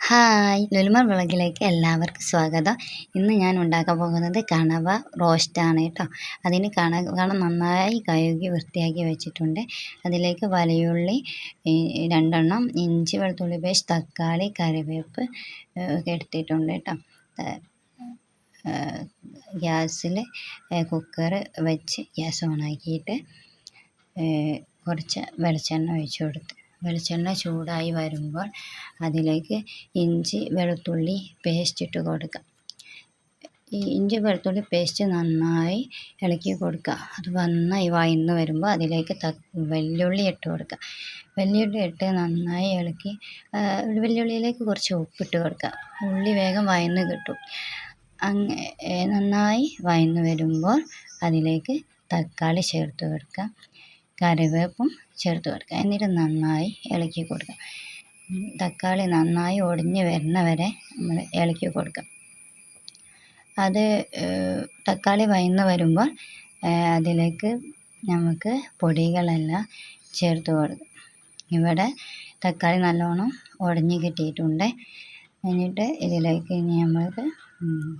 Hi! ലുലുമ വ്ളോഗിലേക്ക് എല്ലാവർക്കും സ്വാഗതം. ഇന്ന് ഞാൻ ഉണ്ടാക്കാൻ പോകുന്നത് കണവ റോസ്റ്റാണ് കേട്ടോ. അതിന് കണവ നന്നായി കഴുകി വൃത്തിയാക്കി വെച്ചിട്ടുണ്ട്. അതിലേക്ക് വലിയുള്ളി 2 ഇഞ്ചി വെളുത്തുള്ളി പേസ്റ്റ്, തക്കാളി, കറിവേപ്പ് ഒക്കെ എടുത്തിട്ടുണ്ട് കേട്ടോ. ഗ്യാസിൽ കുക്കർ വെച്ച് ഗ്യാസ് ഓണാക്കിയിട്ട് കുറച്ച് വെളിച്ചെണ്ണ ഒഴിച്ച് കൊടുത്ത് വെളിച്ചെണ്ണ ചൂടായി വരുമ്പോൾ അതിലേക്ക് ഇഞ്ചി വെളുത്തുള്ളി പേസ്റ്റ് ഇട്ട് കൊടുക്കുക. ഈ ഇഞ്ചി വെളുത്തുള്ളി പേസ്റ്റ് നന്നായി ഇളക്കി കൊടുക്കുക. അത് നന്നായി വഴന്ന് വരുമ്പോൾ അതിലേക്ക് വെല്ലുള്ളി ഇട്ട് കൊടുക്കുക. വെല്ലുള്ളി ഇട്ട് നന്നായി ഇളക്കി വെല്ലുള്ളിയിലേക്ക് കുറച്ച് ഉപ്പിട്ട് കൊടുക്കുക. ഉള്ളി വേഗം വഴന്ന് കിട്ടും. നന്നായി വഴന്ന് വരുമ്പോൾ അതിലേക്ക് തക്കാളി ചേർത്ത് കൊടുക്കുക. കറിവേപ്പും ചേർത്ത് കൊടുക്കുക. എന്നിട്ട് നന്നായി ഇളക്കി കൊടുക്കുക. തക്കാളി നന്നായി ഒടിഞ്ഞ് വരുന്ന വരെ നമ്മൾ ഇളക്കി കൊടുക്കുക. അത് തക്കാളി വഴന്ന് വരുമ്പോൾ അതിലേക്ക് നമുക്ക് പൊടികളെല്ലാം ചേർത്ത് കൊടുക്കുക. ഇവിടെ തക്കാളി നല്ലോണം ഉടഞ്ഞ് കിട്ടിയിട്ടുണ്ട്. എന്നിട്ട് ഇതിലേക്ക് ഇനി നമുക്ക്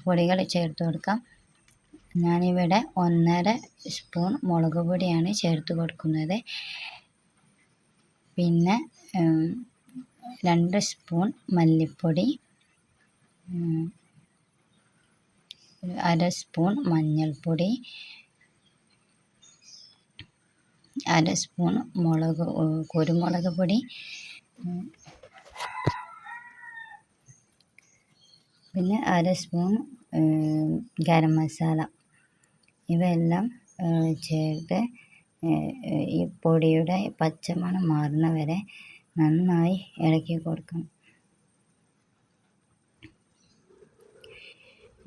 പൊടികൾ ചേർത്ത് കൊടുക്കാം. ഞാനിവിടെ 1.5 സ്പൂൺ മുളക് പൊടിയാണ് ചേർത്ത് കൊടുക്കുന്നത്. പിന്നെ 2 സ്പൂൺ മല്ലിപ്പൊടി, 1/2 സ്പൂൺ മഞ്ഞൾപ്പൊടി, 1/2 സ്പൂൺ കുരുമുളക് പൊടി, പിന്നെ 1/2 സ്പൂൺ ഗരം മസാല. ഇവയെല്ലാം ചേർത്ത് ഈ പൊടിയുടെ പച്ചമണം മാറുന്ന വരെ നന്നായി ഇളക്കി കൊടുക്കണം.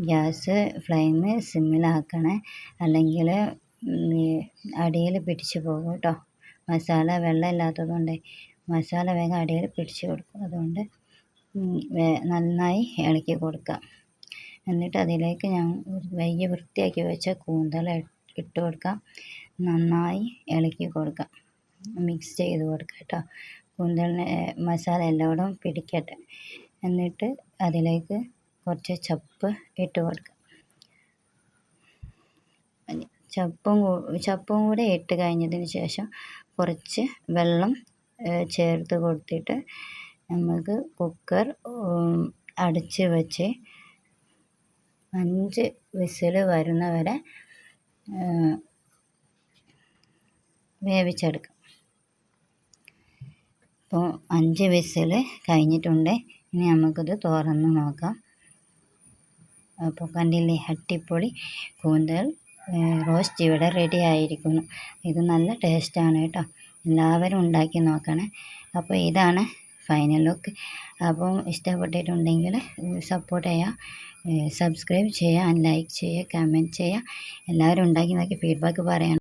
ഗ്യാസ് ഫ്ലെയിം സിമ്മിലാക്കണേ, അല്ലെങ്കിൽ അടിയിൽ പിടിച്ച് പോകും കേട്ടോ. മസാല വെള്ളം ഇല്ലാത്തതുകൊണ്ട് മസാല വേഗം അടിയിൽ പിടിച്ച് കൊടുക്കും. അതുകൊണ്ട് നന്നായി ഇളക്കി കൊടുക്കുക. എന്നിട്ട് അതിലേക്ക് ഞാൻ വൃത്തിയാക്കി വെച്ച കൂന്തൽ ഇട്ട് കൊടുക്കാം. നന്നായി ഇളക്കി കൊടുക്കാം. മിക്സ് ചെയ്ത് കൊടുക്കുക കേട്ടോ. കൂന്തലിന് മസാല എല്ലായിടും പിടിക്കട്ടെ. എന്നിട്ട് അതിലേക്ക് കുറച്ച് ചപ്പ് ഇട്ട് കൊടുക്കുക. ചപ്പും കൂടെ ഇട്ട് കഴിഞ്ഞതിന് ശേഷം കുറച്ച് വെള്ളം ചേർത്ത് കൊടുത്തിട്ട് നമുക്ക് കുക്കർ അടച്ച് വെച്ച് 5 വിസിൽ വരുന്ന വരെ വേവിച്ചെടുക്കാം. അപ്പോൾ 5 വിസിൽ കഴിഞ്ഞിട്ടുണ്ട്. ഇനി നമുക്കിത് തുറന്ന് നോക്കാം. അപ്പോൾ കണ്ടില്ലേ, അടിപൊളി കൂന്തൽ റോസ്റ്റ് ഇവിടെ റെഡി ആയിരിക്കുന്നു. ഇത് നല്ല ടേസ്റ്റാണ് കേട്ടോ. എല്ലാവരും ഉണ്ടാക്കി നോക്കണേ. അപ്പോൾ ഇതാണ് ഫൈനൽ ലുക്ക്. അപ്പം ഇഷ്ടപ്പെട്ടിട്ടുണ്ടെങ്കിൽ സപ്പോർട്ട് ചെയ്യുക, സബ്സ്ക്രൈബ് ചെയ്യുക, ലൈക്ക് ചെയ്യുക, കമൻറ്റ് ചെയ്യുക. എല്ലാവരും ഉണ്ടാക്കി നോക്കി ഫീഡ്ബാക്ക് പറയണം.